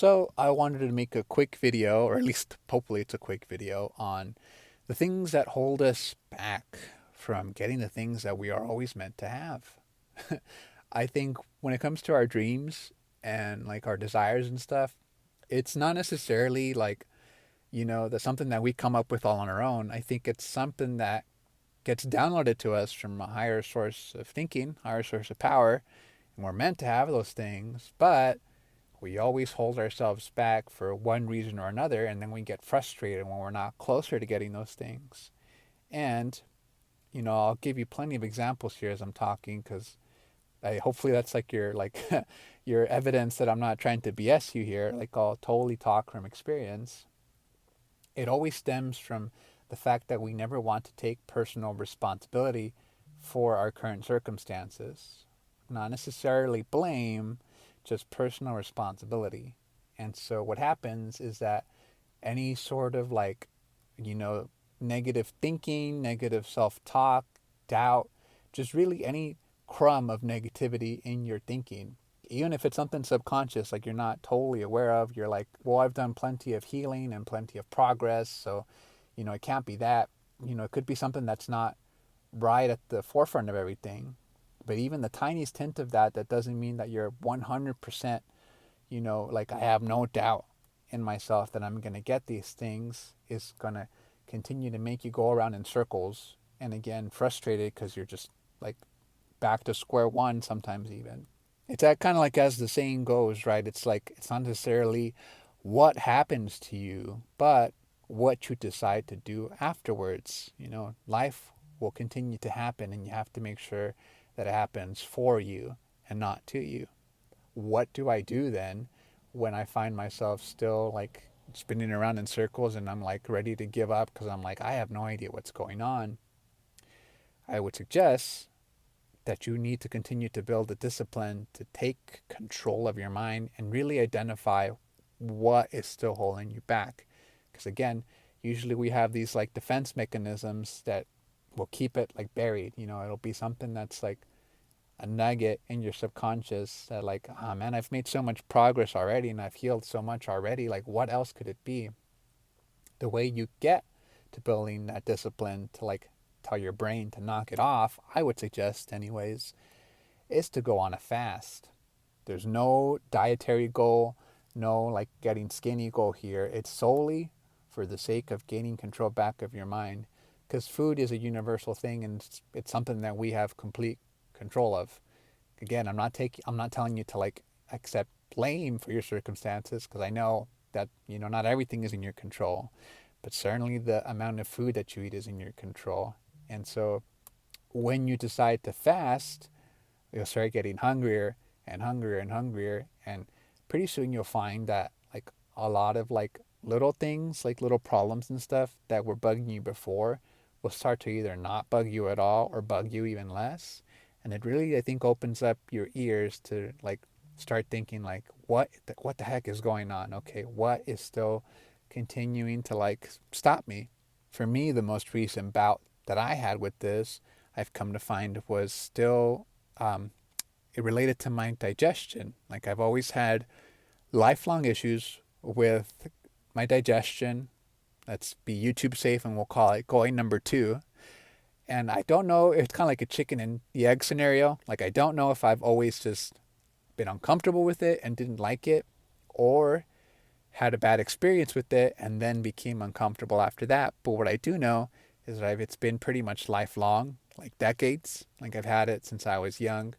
So I wanted to make a quick video, or at least hopefully it's a quick video, on the things that hold us back from getting the things that we are always meant to have. I think when it comes to our dreams and like our desires and stuff, it's not necessarily like, that's something that we come up with all on our own. I think it's something that gets downloaded to us from a higher source of thinking, higher source of power, and we're meant to have those things, but we always hold ourselves back for one reason or another, and then we get frustrated when we're not closer to getting those things. And, I'll give you plenty of examples here as I'm talking, because hopefully that's like your your evidence that I'm not trying to BS you here. Like, I'll totally talk from experience. It always stems from the fact that we never want to take personal responsibility for our current circumstances. Not necessarily blame, just personal responsibility. And so what happens is that any sort of you know, negative thinking, negative self talk, doubt, just really any crumb of negativity in your thinking, even if it's something subconscious, like you're not totally aware of, you're like, well, I've done plenty of healing and plenty of progress. So, it can't be that. It could be something that's not right at the forefront of everything. But even the tiniest hint of that, that doesn't mean that you're 100%, like I have no doubt in myself that I'm going to get these things, is going to continue to make you go around in circles. And again, frustrated because you're just like back to square one sometimes even. It's that kind of like as the saying goes, right? It's like, it's not necessarily what happens to you, but what you decide to do afterwards. Life will continue to happen, and you have to make sure that it happens for you and not to you. What do I do then when I find myself still like spinning around in circles and I'm like ready to give up because I'm like, I have no idea what's going on? I would suggest that you need to continue to build the discipline to take control of your mind and really identify what is still holding you back. Because again, usually we have these like defense mechanisms that will keep it like buried. It'll be something that's like a nugget in your subconscious that like, oh man, I've made so much progress already and I've healed so much already. Like, what else could it be? The way you get to building that discipline to like tell your brain to knock it off, I would suggest anyways, is to go on a fast. There's no dietary goal, no like getting skinny goal here. It's solely for the sake of gaining control back of your mind, because food is a universal thing and it's something that we have complete control of. Again, I'm not telling you to like accept blame for your circumstances, because I know that not everything is in your control, but certainly the amount of food that you eat is in your control. And so when you decide to fast, you'll start getting hungrier and hungrier and hungrier, and pretty soon you'll find that like a lot of like little things, like little problems and stuff that were bugging you before, will start to either not bug you at all or bug you even less. And it really, I think, opens up your ears to like start thinking like, what the heck is going on? Okay, what is still continuing to like stop me? For me, the most recent bout that I had with this, I've come to find, was still it related to my digestion. Like, I've always had lifelong issues with my digestion. Let's be YouTube safe and we'll call it going number two. And I don't know, it's kind of like a chicken and the egg scenario. Like, I don't know if I've always just been uncomfortable with it and didn't like it, or had a bad experience with it and then became uncomfortable after that. But what I do know is that it's been pretty much lifelong, like decades. Like, I've had it since I was young,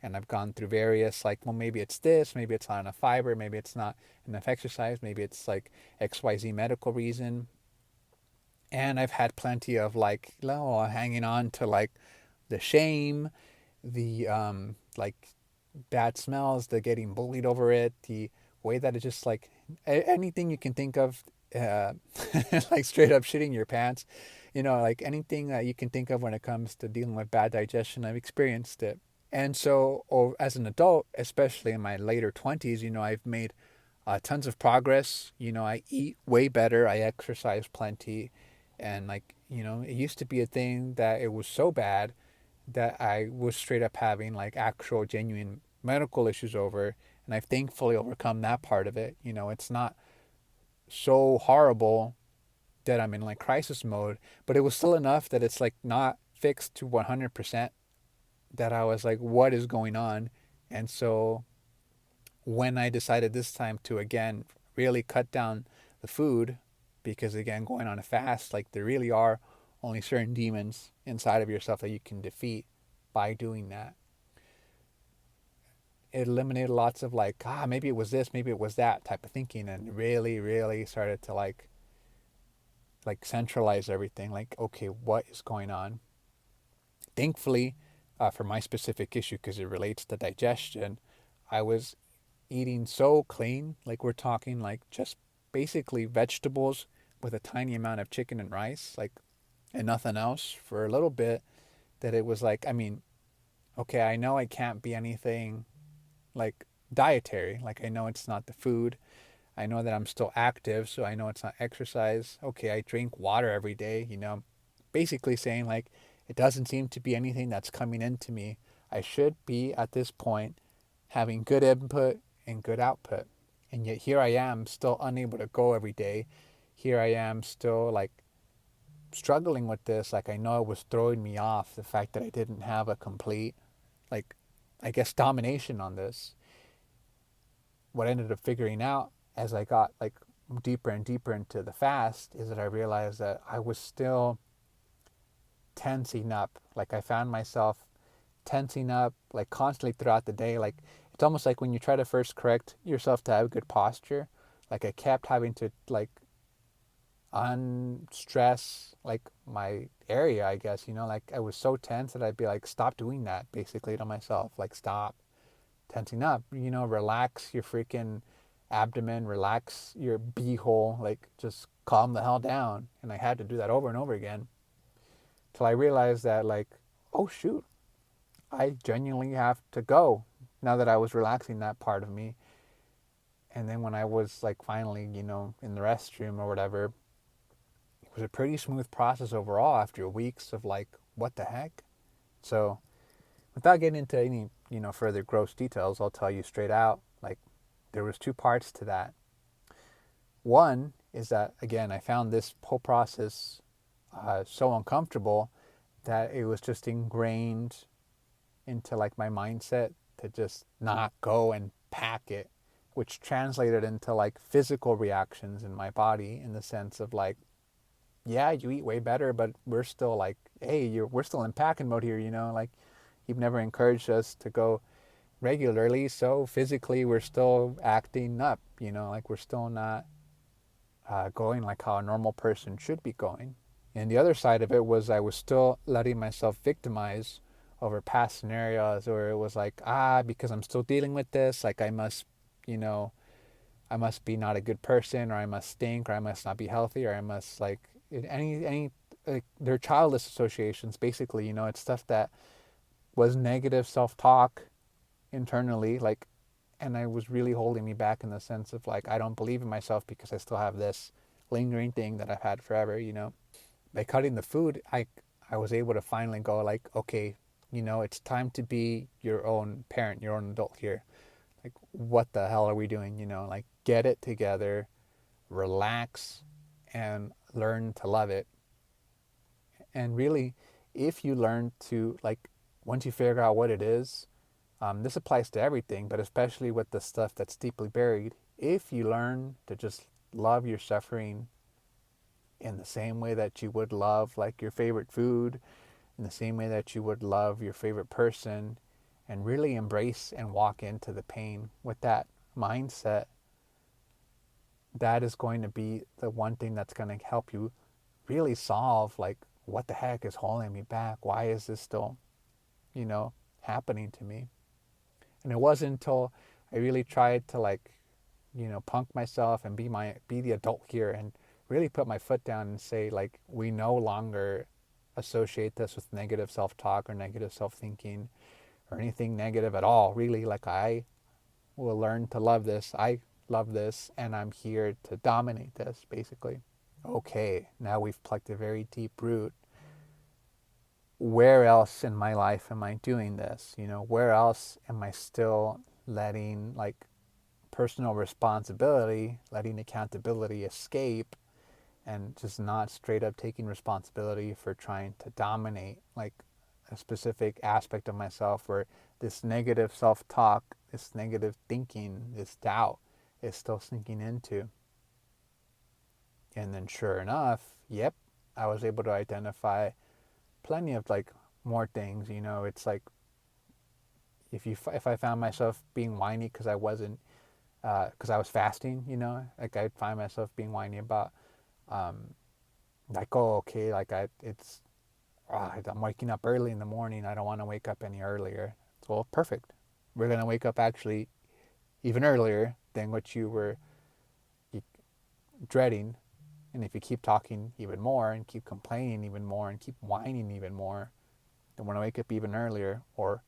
and I've gone through various, like, well, maybe it's this, maybe it's not enough fiber, maybe it's not enough exercise, maybe it's like XYZ medical reason. And I've had plenty of like, hanging on to like the shame, the like bad smells, the getting bullied over it, the way that it just like anything you can think of, uh, like straight up shitting your pants, like anything that you can think of when it comes to dealing with bad digestion, I've experienced it. And so, as an adult, especially in my later 20s, I've made tons of progress. I eat way better, I exercise plenty, and like, it used to be a thing that it was so bad that I was straight up having like actual genuine medical issues over. And I've thankfully overcome that part of it. You know, it's not so horrible that I'm in like crisis mode, but it was still enough that it's like not fixed to 100% that I was like, what is going on? And so when I decided this time to again really cut down the food, because again, going on a fast, like there really are only certain demons inside of yourself that you can defeat by doing that. It eliminated lots of like, maybe it was this, maybe it was that type of thinking, and really, really started to like centralize everything. Like, okay, what is going on? Thankfully, for my specific issue, because it relates to digestion, I was eating so clean. Like we're talking like just basically vegetables with a tiny amount of chicken and rice, like, and nothing else for a little bit. That it was like, I mean, okay, I know I can't be anything like dietary. Like I know it's not the food. I know that I'm still active, so I know it's not exercise. Okay, I drink water every day, you know. Basically saying like it doesn't seem to be anything that's coming into me. I should be at this point having good input and good output. And yet here I am still unable to go every day. Here I am still like struggling with this. Like I know it was throwing me off, the fact that I didn't have a complete, like, I guess, domination on this. What I ended up figuring out as I got like deeper and deeper into the fast is that I realized that I was still tensing up. Like I found myself tensing up like constantly throughout the day. Like it's almost like when you try to first correct yourself to have good posture, like I kept having to like unstress like my area, I guess, you know, like I was so tense that I'd be like, stop doing that basically to myself. Like stop tensing up, you know, relax your freaking abdomen, relax your beehole, like just calm the hell down. And I had to do that over and over again till I realized that like, oh shoot, I genuinely have to go now that I was relaxing that part of me. And then when I was like finally, you know, in the restroom or whatever, it was a pretty smooth process overall after weeks of like, what the heck? So without getting into any, you know, further gross details, I'll tell you straight out, like there was two parts to that. One is that again, I found this whole process so uncomfortable that it was just ingrained into like my mindset to just not go and pack it, which translated into like physical reactions in my body in the sense of like, yeah, you eat way better, but we're still like, hey, we're still in packing mode here, you know, like you've never encouraged us to go regularly, so physically we're still acting up, you know, like we're still not going like how a normal person should be going. And the other side of it was I was still letting myself victimize over past scenarios where it was like, because I'm still dealing with this, like I must, you know, I must be not a good person, or I must stink, or I must not be healthy, or I must like any like they're childless associations basically, you know, it's stuff that was negative self-talk internally, like, and I was really holding me back in the sense of like I don't believe in myself because I still have this lingering thing that I've had forever, you know. By cutting the food, I was able to finally go like, okay, you know, it's time to be your own parent, your own adult here. Like, what the hell are we doing? You know, like, get it together, relax, and learn to love it. And really, if you learn to, like, once you figure out what it is, this applies to everything, but especially with the stuff that's deeply buried. If you learn to just love your suffering in the same way that you would love, like, your favorite food, in the same way that you would love your favorite person, and really embrace and walk into the pain with that mindset, that is going to be the one thing that's going to help you really solve like what the heck is holding me back? Why is this still, you know, happening to me? And it wasn't until I really tried to like, you know, punk myself and be the adult here and really put my foot down and say like we no longer associate this with negative self-talk or negative self-thinking or anything negative at all. Really, like I will learn to love this. I love this, and I'm here to dominate this, basically. Okay, now we've plucked a very deep root. Where else in my life am I doing this? You know, where else am I still letting, like, personal responsibility, letting accountability escape, and just not straight up taking responsibility for trying to dominate like a specific aspect of myself, where this negative self-talk, this negative thinking, this doubt is still sinking into. And then sure enough, yep, I was able to identify plenty of like more things. It's like if I found myself being whiny because I wasn't because I was fasting, like I'd find myself being whiny about um, like, oh, okay, like I'm waking up early in the morning. I don't want to wake up any earlier. Well, perfect. We're gonna wake up actually even earlier than what you were dreading. And if you keep talking even more and keep complaining even more and keep whining even more, then we're gonna wake up even earlier. Or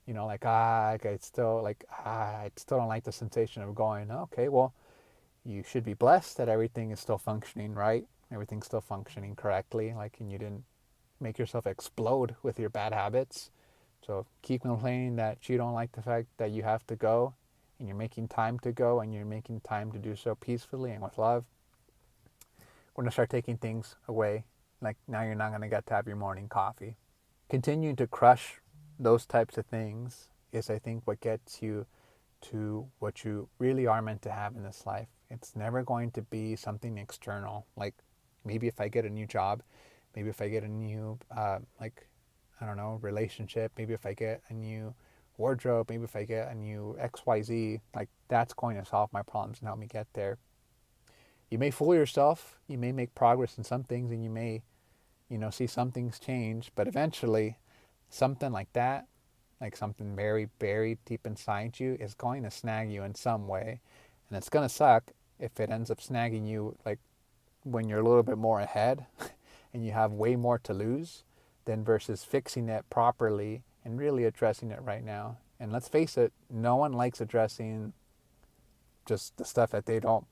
like I still don't like the sensation of going. Okay, well, you should be blessed that everything is still functioning right. Everything's still functioning correctly. Like, and you didn't make yourself explode with your bad habits. So keep complaining that you don't like the fact that you have to go, and you're making time to go, and you're making time to do so peacefully and with love. We're going to start taking things away. Like, now you're not going to get to have your morning coffee. Continuing to crush those types of things is, I think, what gets you to what you really are meant to have in this life. It's never going to be something external. Like, maybe if I get a new job, maybe if I get a new, I don't know, relationship, maybe if I get a new wardrobe, maybe if I get a new XYZ, like that's going to solve my problems and help me get there. You may fool yourself, you may make progress in some things, and you may, see some things change, but eventually something like that, like something very buried deep inside you, is going to snag you in some way. And it's going to suck if it ends up snagging you like when you're a little bit more ahead and you have way more to lose than versus fixing it properly and really addressing it right now. And let's face it, no one likes addressing just the stuff that they don't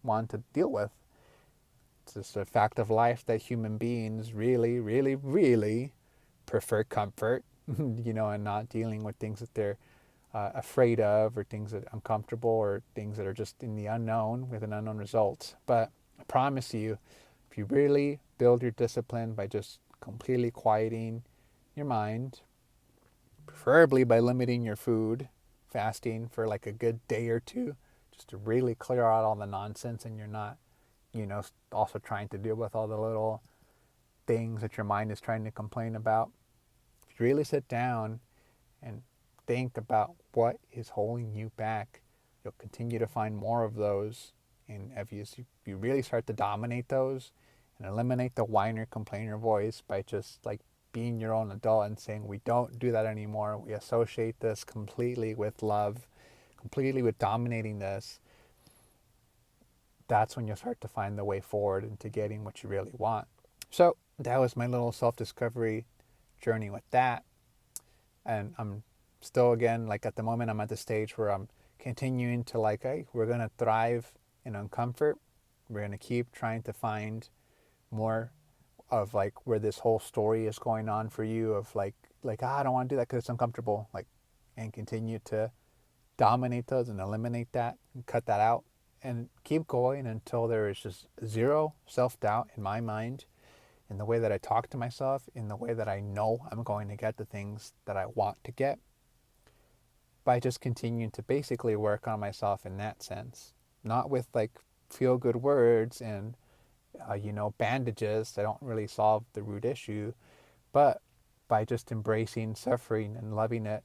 want to deal with. It's just a fact of life that human beings really, really, really prefer comfort, and not dealing with things that they're afraid of, or things that are uncomfortable, or things that are just in the unknown with an unknown result. But I promise you, if you really build your discipline by just completely quieting your mind, preferably by limiting your food, fasting for like a good day or two, just to really clear out all the nonsense, and you're not, also trying to deal with all the little things that your mind is trying to complain about. If you really sit down and think about what is holding you back, you'll continue to find more of those. And if you really start to dominate those and eliminate the whiner, complainer voice by just like being your own adult and saying, we don't do that anymore. We associate this completely with love, completely with dominating this. That's when you'll start to find the way forward into getting what you really want. So that was my little self-discovery journey with that. And I'm still, again, like at the moment, I'm at the stage where I'm continuing to like, hey, we're going to thrive in uncomfort. We're going to keep trying to find more of like where this whole story is going on for you, of I don't want to do that because it's uncomfortable, like, and continue to dominate those and eliminate that and cut that out and keep going until there is just zero self-doubt in my mind, in the way that I talk to myself, in the way that I know I'm going to get the things that I want to get, by just continuing to basically work on myself in that sense. Not with like feel good words and, bandages that don't really solve the root issue, but by just embracing suffering and loving it,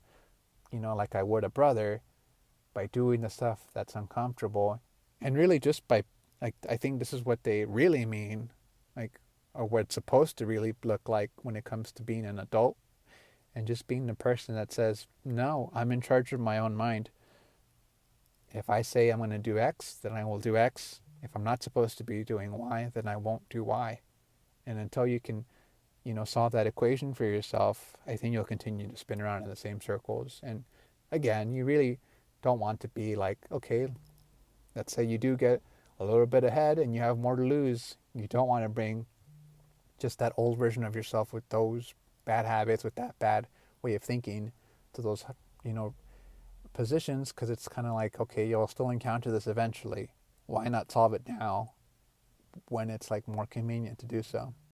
like I would a brother, by doing the stuff that's uncomfortable. And really just by, like, I think this is what they really mean, like, or what it's supposed to really look like when it comes to being an adult, and just being the person that says, no, I'm in charge of my own mind. If I say I'm going to do X, then I will do X. If I'm not supposed to be doing Y, then I won't do Y. And until you can, solve that equation for yourself, I think you'll continue to spin around in the same circles. And again, you really don't want to be like, okay, let's say you do get a little bit ahead and you have more to lose. You don't want to bring just that old version of yourself with those bad habits, with that bad way of thinking, to those, positions because it's kind of like, okay, you'll still encounter this eventually. Why not solve it now when it's like more convenient to do so?